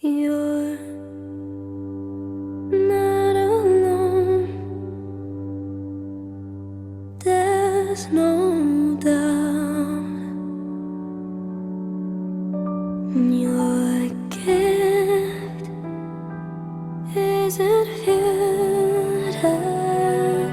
You're not alone. There's no doubt. Your gift isn't futile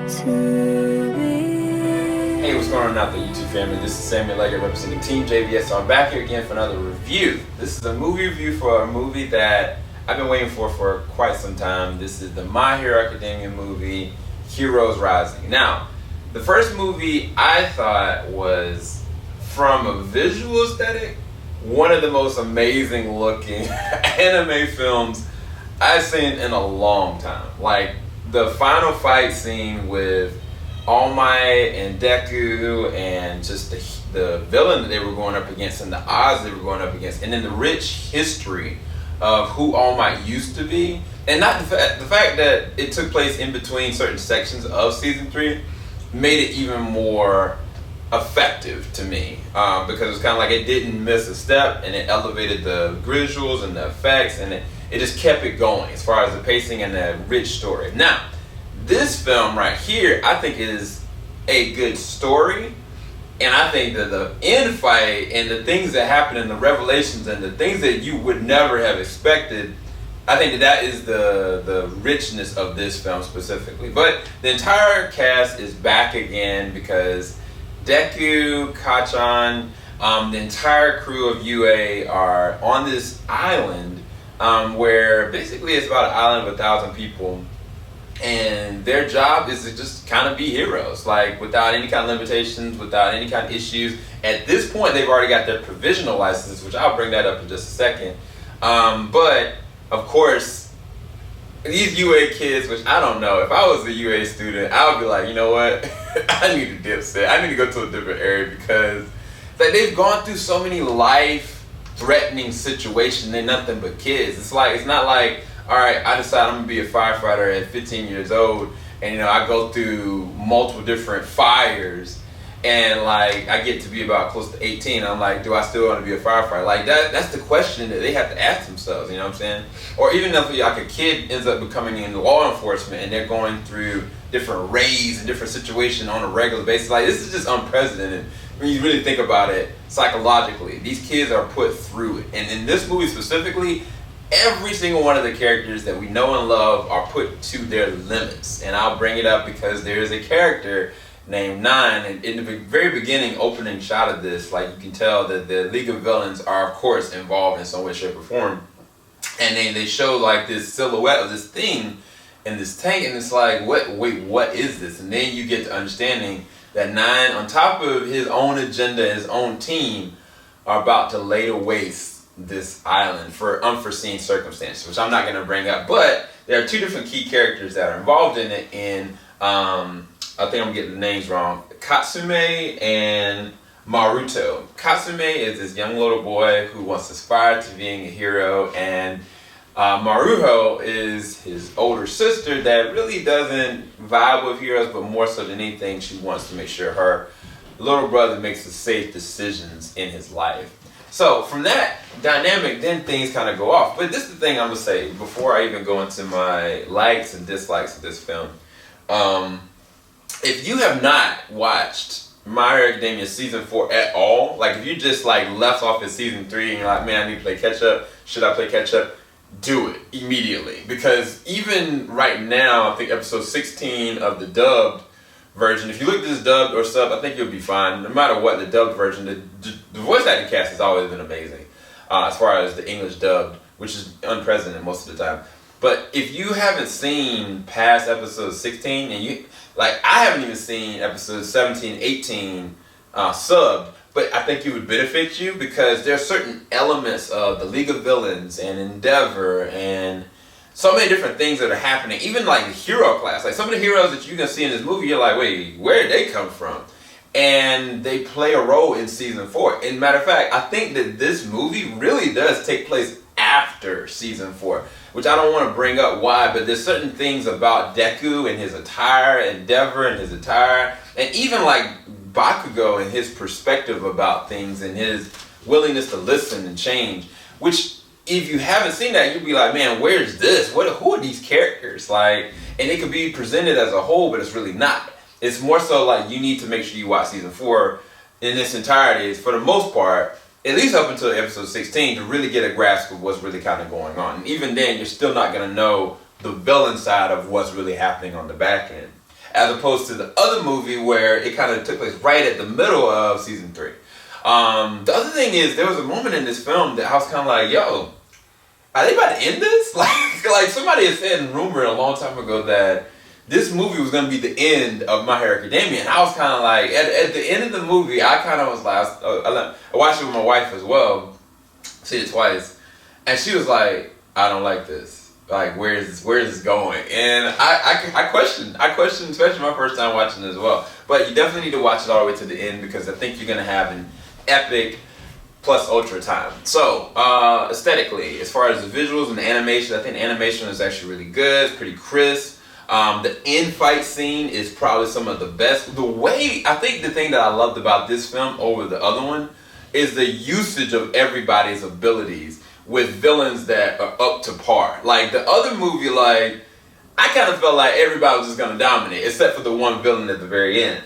to be. Hey, what's going on out there, YouTube family? This is Samuel Leggett representing Team JVS. So I'm back here again for another review. This is a movie review for a movie that I've been waiting for quite some time. This is the My Hero Academia movie, Heroes Rising. Now, the first movie I thought was, from a visual aesthetic, one of the most amazing looking anime films I've seen in a long time. Like, the final fight scene with All Might and Deku, and just the villain that they were going up against and the odds they were going up against, and then the rich history of who All Might used to be, and not the fact that it took place in between certain sections of season 3 made it even more effective to me, because it was kind of like it didn't miss a step, and it elevated the visuals and the effects, and it just kept it going as far as the pacing and the rich story. Now, this film right here, I think, is a good story, and I think that the end fight and the things that happen and the revelations and the things that you would never have expected, I think that is the richness of this film specifically. But the entire cast is back again because Deku, Kachan, the entire crew of UA are on this island, where basically it's about an island of 1,000 people, and their job is to just kind of be heroes, like without any kind of limitations, without any kind of issues. At this point, they've already got their provisional licenses, which I'll bring that up in just a second. But of course, these UA kids, which I don't know, if I was a UA student, I would be like, you know what, I need to dip set. I need to go to a different area, because like, they've gone through so many life-threatening situations. They're nothing but kids. It's not like, all right, I decide I'm gonna be a firefighter at 15 years old, and I go through multiple different fires, and like I get to be about close to 18. I'm like, do I still want to be a firefighter? Like that's the question that they have to ask themselves. You know what I'm saying? Or even if like a kid ends up becoming in law enforcement and they're going through different raids and different situations on a regular basis. Like, this is just unprecedented when you really think about it psychologically. These kids are put through it, and in this movie specifically, every single one of the characters that we know and love are put to their limits. And I'll bring it up because there is a character named Nine, and in the very beginning opening shot of this, like, you can tell that the League of Villains are of course involved in some way, shape, or form. And then they show like this silhouette of this thing in this tank, and it's like, wait, what is this? And then you get to understanding that Nine, on top of his own agenda, his own team, are about to lay to waste this island for unforeseen circumstances, which I'm not going to bring up. But there are two different key characters that are involved in it, and I think I'm getting the names wrong. Katsume and Maruto. Katsume is this young little boy who wants to aspire to being a hero, and Maruho is his older sister that really doesn't vibe with heroes, but more so than anything, she wants to make sure her little brother makes the safe decisions in his life. So from that dynamic, then things kind of go off. But this is the thing I'm going to say before I even go into my likes and dislikes of this film. If you have not watched My Hero Academia Season 4 at all, like if you just like left off at Season 3 and you're like, man, I need to play catch up, should I play catch up? Do it immediately. Because even right now, I think episode 16 of the dubbed version, if you look at this dubbed or sub, I think you'll be fine. No matter what, the dubbed version, the voice acting cast has always been amazing, as far as the English dubbed, which is unprecedented most of the time. But if you haven't seen past episode 16, and you, like, I haven't even seen episodes 17, 18 subbed, but I think it would benefit you, because there are certain elements of the League of Villains and Endeavor and so many different things that are happening. Even like the hero class, like some of the heroes that you can see in this movie, you're like, wait, where did they come from? And they play a role in Season 4. And matter of fact, I think that this movie really does take place after Season 4, which I don't want to bring up why, but there's certain things about Deku and his attire, Endeavor and his attire, and even like Bakugo and his perspective about things and his willingness to listen and change, which if you haven't seen that, you'll be like, man, where's this? Who are these characters? Like, and it could be presented as a whole, but it's really not. It's more so like you need to make sure you watch season 4 in its entirety, for the most part, at least up until episode 16, to really get a grasp of what's really kind of going on. And even then, you're still not going to know the villain side of what's really happening on the back end. As opposed to the other movie where it kind of took place right at the middle of season 3. The other thing is, there was a moment in this film that I was kind of like, yo, are they about to end this? Like somebody had said in rumor a long time ago that this movie was going to be the end of My Hero Academia. And I was kind of like, at the end of the movie, I kind of was like, I watched it with my wife as well, see it twice, and she was like, I don't like this. Like, where is this going? And I questioned, especially my first time watching it as well. But you definitely need to watch it all the way to the end, because I think you're going to have an epic plus ultra time. So, aesthetically, as far as the visuals and the animation, I think the animation is actually really good. It's pretty crisp. The end fight scene is probably some of the best. I think the thing that I loved about this film over the other one is the usage of everybody's abilities with villains that are up to par. Like, the other movie, like, I kind of felt like everybody was just going to dominate, except for the one villain at the very end.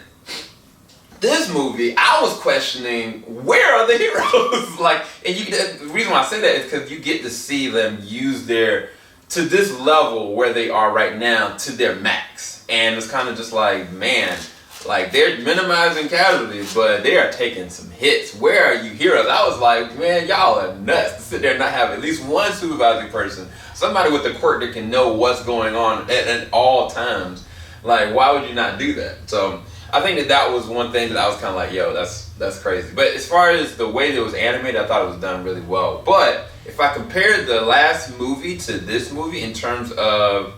This movie, I was questioning, where are the heroes? The reason why I say that is because you get to see them use to this level where they are right now, to their max. And it's kind of just like, man, like, they're minimizing casualties, but they are taking some hits. Where are you heroes? I was like, man, y'all are nuts to sit there and not have at least one supervising person, somebody with a quirk that can know what's going on at all times. Like, why would you not do that? So I think that was one thing that I was kind of like, yo, that's crazy. But as far as the way that it was animated, I thought it was done really well. But if I compare the last movie to this movie in terms of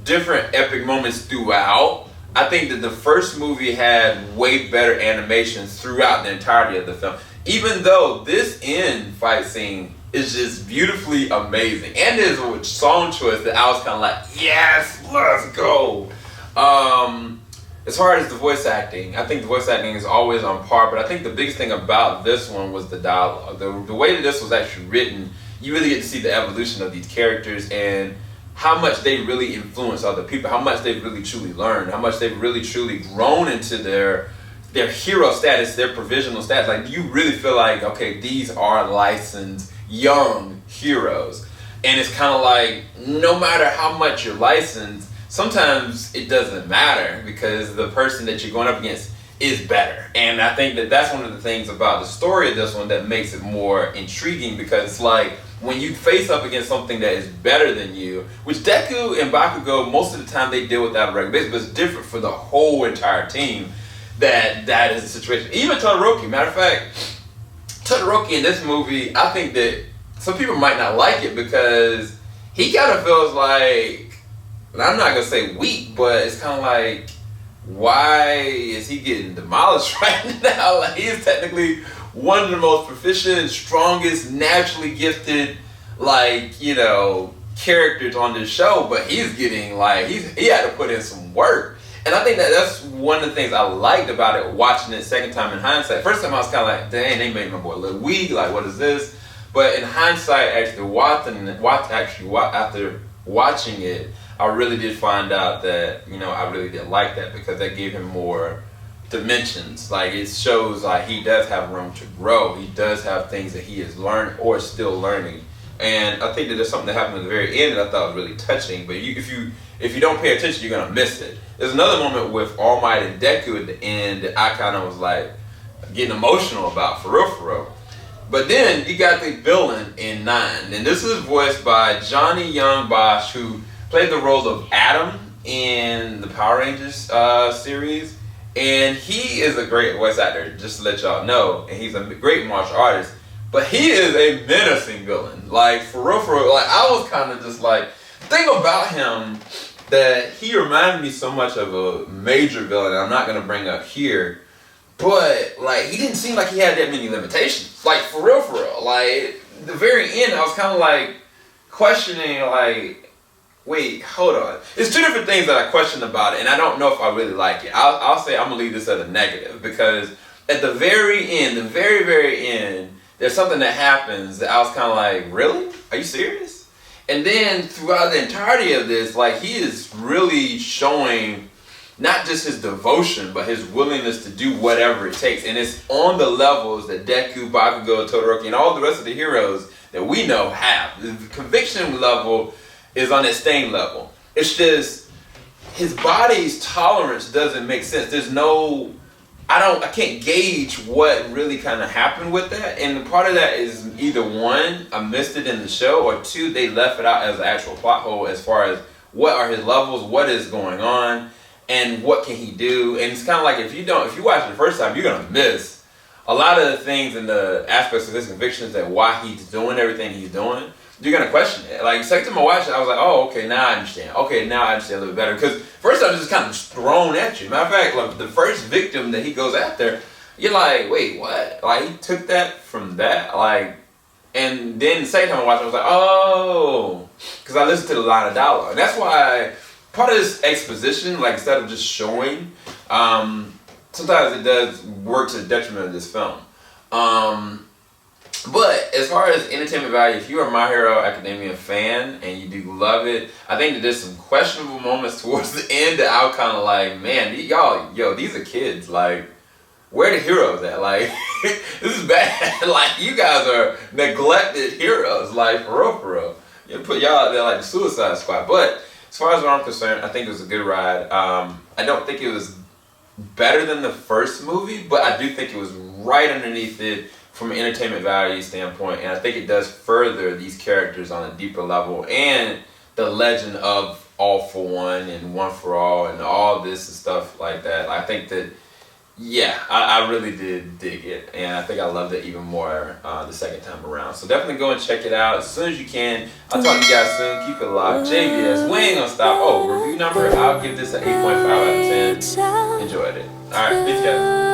different epic moments throughout, I think that the first movie had way better animations throughout the entirety of the film. Even though this end fight scene is just beautifully amazing. And there's a song choice that I was kind of like, yes, let's go. As far as the voice acting, I think the voice acting is always on par, but I think the biggest thing about this one was the dialogue. The way that this was actually written, you really get to see the evolution of these characters and how much they really influence other people, how much they've really truly learned, how much they've really truly grown into their hero status, their provisional status. Like, you really feel like, okay, these are licensed young heroes. And it's kind of like, no matter how much you're licensed, sometimes it doesn't matter because the person that you're going up against is better. And I think that that's one of the things about the story of this one that makes it more intriguing, because it's like, when you face up against something that is better than you, which Deku and Bakugo, most of the time they deal with that on a regular basis, but it's different for the whole entire team, that is the situation. Even Todoroki, matter of fact, Todoroki in this movie, I think that some people might not like it because he kind of feels like, I'm not going to say weak, but it's kind of like, why is he getting demolished right now? Like, he is technically one of the most proficient, strongest, naturally gifted, characters on this show, but he's getting, he had to put in some work. And I think that that's one of the things I liked about it, watching it second time in hindsight. First time I was kind of like, dang, they made my boy a little weak, like, what is this? But in hindsight, after watching it, I really did find out that, I really did like that, because that gave him more dimensions. Like, it shows like he does have room to grow. He does have things that he has learned or is still learning. And I think that there's something that happened at the very end that I thought was really touching. But if you don't pay attention, you're gonna miss it. There's another moment with All Might and Deku at the end that I kind of was like getting emotional about, for real. But then you got the villain in 9, and this is voiced by Johnny Young Bosch, who played the role of Adam in the Power Rangers series. And he is a great voice actor, just to let y'all know. And he's a great martial artist. But he is a menacing villain. Like, for real. Like, I was kind of just like, the thing about him that he reminded me so much of a major villain I'm not going to bring up here. But, like, he didn't seem like he had that many limitations. Like, for real. Like, the very end, I was kind of like questioning, like, wait, hold on. It's two different things that I question about it, and I don't know if I really like it. I'll say I'm going to leave this as a negative, because at the very end, the very, very end, there's something that happens that I was kind of like, really? Are you serious? And then throughout the entirety of this, like, he is really showing not just his devotion, but his willingness to do whatever it takes. And it's on the levels that Deku, Bakugo, Todoroki, and all the rest of the heroes that we know have. The conviction level is on that staying level. It's just his body's tolerance doesn't make sense. There's no, I can't gauge what really kind of happened with that. And part of that is either one, I missed it in the show, or two, they left it out as an actual plot hole as far as what are his levels, what is going on, and what can he do. And it's kind of like if you watch it the first time, you're gonna miss a lot of the things and the aspects of his convictions that why he's doing everything he's doing. You're gonna question it. Like, second time I watched it, I was like, oh, okay, now I understand. Okay, now I understand a little bit better. Because first time it's just kind of thrown at you. Matter of fact, like the first victim that he goes after, you're like, wait, what? Like, he took that from that? Like, and then the second time I watched it, I was like, oh, because I listened to the line of dialogue. And that's why part of this exposition, like, instead of just showing, sometimes it does work to the detriment of this film. But as far as entertainment value, if you're a My Hero Academia fan and you do love it, I think that there's some questionable moments towards the end that I was kind of like, man, y'all, these are kids. Like, where are the heroes at? Like, this is bad. Like, you guys are neglected heroes. Like, for real. You put y'all out there like the Suicide Squad. But as far as what I'm concerned, I think it was a good ride. I don't think it was better than the first movie, but I do think it was right underneath it from an entertainment value standpoint, and I think it does further these characters on a deeper level and the legend of All for One and One for All and all this and stuff like that. I think that, yeah, I really did dig it, and I think I loved it even more the second time around. So definitely go and check it out as soon as you can. I'll talk to you guys soon. Keep it locked. JVS, we ain't gonna stop. Oh, review number, I'll give this an 8.5 out of 10. Enjoyed it. Alright, peace guys.